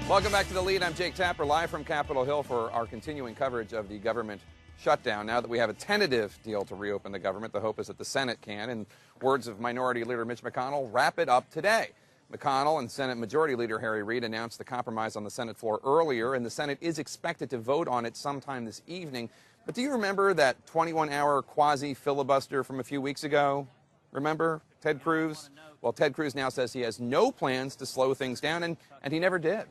Welcome back to The Lead. I'm Jake Tapper, live from Capitol Hill for our continuing coverage of the government shutdown. Now that we have a tentative deal to reopen the government, the hope is that the Senate can, in words of Minority Leader Mitch McConnell, wrap it up today. McConnell and Senate Majority Leader Harry Reid announced the compromise on the Senate floor earlier, and the Senate is expected to vote on it sometime this evening. But do you remember that 21-hour quasi-filibuster from a few weeks ago? Remember Ted Cruz? Well, Ted Cruz now says he has no plans to slow things down, and he never did.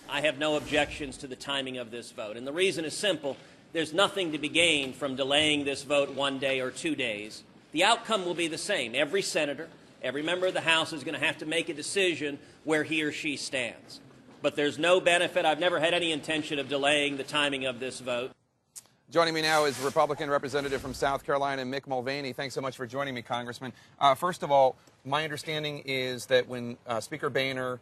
I have no objections to the timing of this vote. And the reason is simple. There's nothing to be gained from delaying this vote 1 day or 2 days. The outcome will be the same. Every senator, every member of the House is going to have to make a decision where he or she stands. But there's no benefit. I've never had any intention of delaying the timing of this vote. Joining me now is Republican Representative from South Carolina, Mick Mulvaney. Thanks so much for joining me, Congressman. First of all, my understanding is that when Speaker Boehner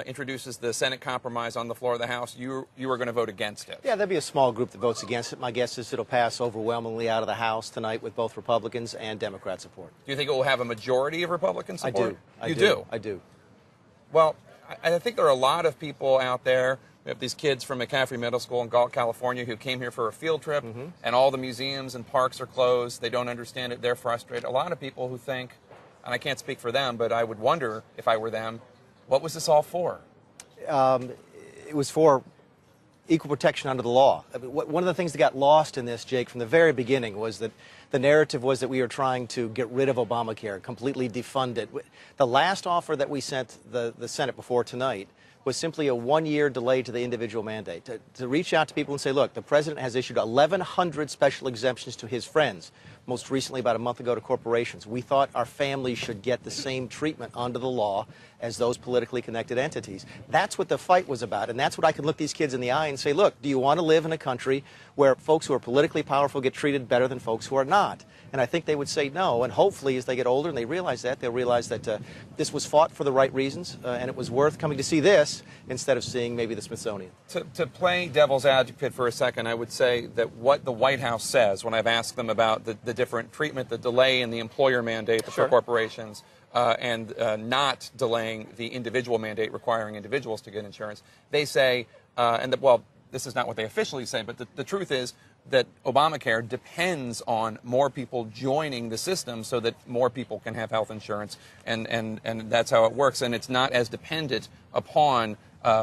introduces the Senate compromise on the floor of the House, you are going to vote against it. Yeah, there'll be a small group that votes against it. My guess is it'll pass overwhelmingly out of the House tonight with both Republicans and Democrat support. Do you think it will have a majority of Republican support? I do. I do. Well, I think there are a lot of people out there. We have these kids from McCaffrey Middle School in Galt, California, who came here for a field trip, and all the museums and parks are closed. They don't understand it. They're frustrated. A lot of people who think, and I can't speak for them, but I would wonder if I were them, what was this all for? It was for equal protection under the law. I mean, one of the things that got lost in this, Jake, from the very beginning was that the narrative was that we were trying to get rid of Obamacare, completely defund it. The last offer that we sent the Senate before tonight was simply a one-year delay to the individual mandate, to reach out to people and say, look, the president has issued 1,100 special exemptions to his friends, most recently about a month ago to corporations. We thought our families should get the same treatment under the law as those politically connected entities. That's what the fight was about, and that's what I can look these kids in the eye and say, look, do you want to live in a country where folks who are politically powerful get treated better than folks who are not? And I think they would say no, and hopefully as they get older and they realize that, they'll realize that this was fought for the right reasons, and it was worth coming to see this instead of seeing maybe the Smithsonian. To play devil's advocate for a second, I would say that what the White House says when I've asked them about the different treatment, the delay in the employer mandate for corporations, and not delaying the individual mandate requiring individuals to get insurance, they say, well, this is not what they officially say, but the truth is that Obamacare depends on more people joining the system so that more people can have health insurance, and that's how it works. And it's not as dependent upon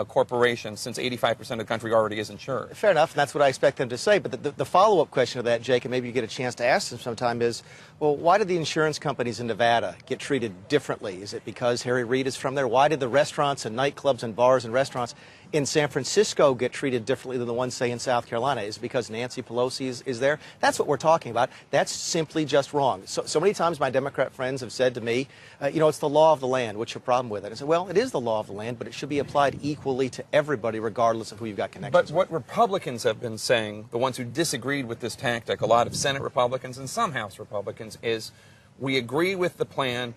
corporations, since 85% of the country already is insured. Fair enough, and that's what I expect them to say. But the follow-up question to that, Jake, and maybe you get a chance to ask them sometime, is, well, why did the insurance companies in Nevada get treated differently? Is it because Harry Reid is from there? Why did the restaurants and nightclubs and bars and restaurants in San Francisco get treated differently than the ones, say, in South Carolina? Is it because Nancy Pelosi is there? That's what we're talking about. That's simply just wrong. So many times my Democrat friends have said to me, it's the law of the land. What's your problem with it? I said, well, it is the law of the land, but it should be applied equally to everybody, regardless of who you've got connections with. But what Republicans have been saying, the ones who disagreed with this tactic, a lot of Senate Republicans and some House Republicans, is we agree with the plan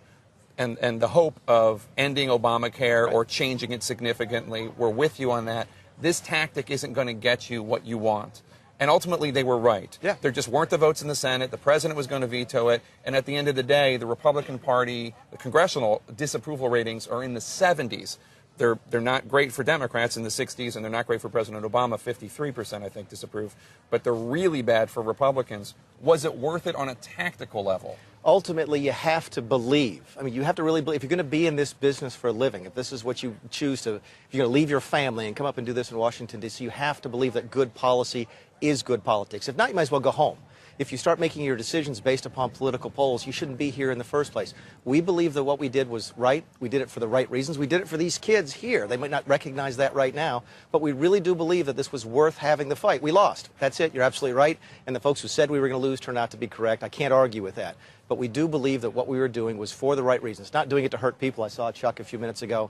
and the hope of ending Obamacare or changing it significantly. We're with you on that. This tactic isn't going to get you what you want. And ultimately, they were right. Yeah. There just weren't the votes in the Senate. The president was going to veto it. And at the end of the day, the Republican Party, the congressional disapproval ratings are in the 70s. They're not great for Democrats in the 60s, and they're not great for President Obama. 53%, I think, disapprove. But they're really bad for Republicans. Was it worth it on a tactical level? Ultimately, you have to believe. I mean, you have to really believe. If you're going to be in this business for a living, if this is what you choose to, if you're going to leave your family and come up and do this in Washington, D.C., you have to believe that good policy is good politics. If not, you might as well go home. If you start making your decisions based upon political polls, you shouldn't be here in the first place. We believe that what we did was right. We did it for the right reasons. We did it for these kids here. They might not recognize that right now, but we really do believe that this was worth having the fight. We lost. That's it. You're absolutely right. And the folks who said we were going to lose turned out to be correct. I can't argue with that. But we do believe that what we were doing was for the right reasons, not doing it to hurt people. I saw Chuck a few minutes ago.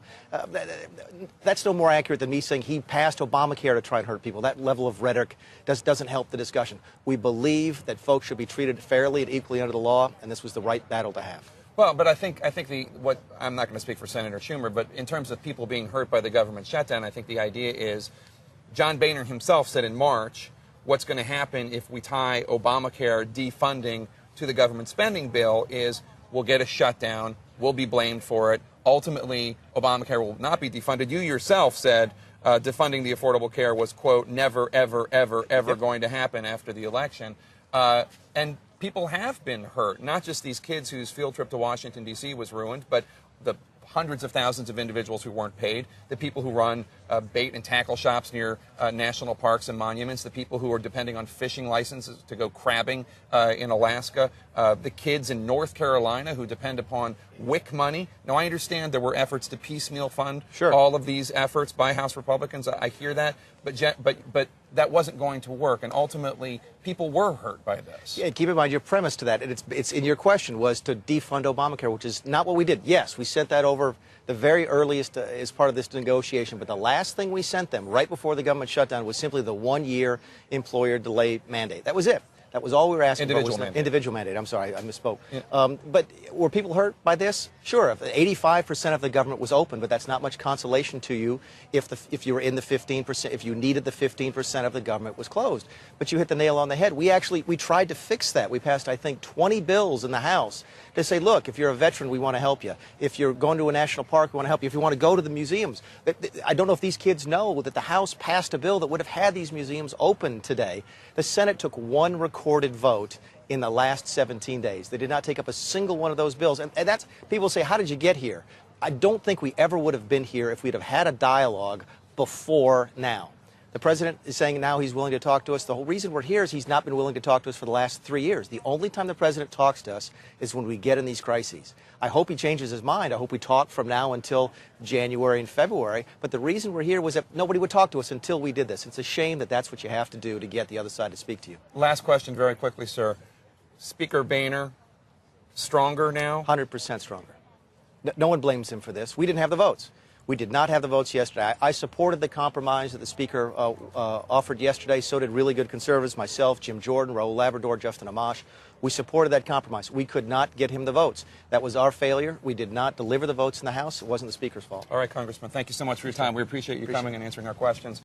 That's no more accurate than me saying he passed Obamacare to try and hurt people. That level of rhetoric doesn't help the discussion. We believe that folks should be treated fairly and equally under the law, and this was the right battle to have. Well, but I think I'm not going to speak for Senator Schumer, but in terms of people being hurt by the government shutdown, I think the idea is, John Boehner himself said in March, what's going to happen if we tie Obamacare defunding to the government spending bill is we'll get a shutdown, we'll be blamed for it, ultimately Obamacare will not be defunded. You yourself said defunding the Affordable Care was, quote, never, ever, ever, ever going to happen after the election. And people have been hurt, not just these kids whose field trip to Washington, D.C. was ruined, but the hundreds of thousands of individuals who weren't paid, the people who run bait and tackle shops near national parks and monuments, the people who are depending on fishing licenses to go crabbing in Alaska, the kids in North Carolina who depend upon WIC money. Now, I understand there were efforts to piecemeal fund all of these efforts by House Republicans. I hear that, but that wasn't going to work, and ultimately people were hurt by this. Yeah, keep in mind your premise to that, and it's in your question, was to defund Obamacare, which is not what we did. Yes, we sent that over the very earliest as part of this negotiation, but the last thing we sent them right before the government shutdown was simply the one-year employer delay mandate. That was it. That was all we were asking for. Individual mandate. I'm sorry, I misspoke. Yeah. But were people hurt by this? Sure. 85% of the government was open, but that's not much consolation to you if you were in the 15%, if you needed the 15% of the government was closed. But you hit the nail on the head. We tried to fix that. We passed, I think, 20 bills in the House to say, look, if you're a veteran, we want to help you. If you're going to a national park, we want to help you. If you want to go to the museums. I don't know if these kids know that the House passed a bill that would have had these museums open today. The Senate took one recorded vote in the last 17 days. They did not take up a single one of those bills. And that's, people say, how did you get here? I don't think we ever would have been here if we'd have had a dialogue before now. The president is saying now he's willing to talk to us. The whole reason we're here is he's not been willing to talk to us for the last 3 years. The only time the president talks to us is when we get in these crises. I hope he changes his mind. I hope we talk from now until January and February. But the reason we're here was that nobody would talk to us until we did this. It's a shame that that's what you have to do to get the other side to speak to you. Last question very quickly, sir. Speaker Boehner, stronger now? 100% stronger. No one blames him for this. We didn't have the votes. We did not have the votes yesterday. I supported the compromise that the Speaker offered yesterday. So did really good conservatives, myself, Jim Jordan, Raul Labrador, Justin Amash. We supported that compromise. We could not get him the votes. That was our failure. We did not deliver the votes in the House. It wasn't the Speaker's fault. All right, Congressman, thank you so much for your time. We appreciate you coming and answering our questions.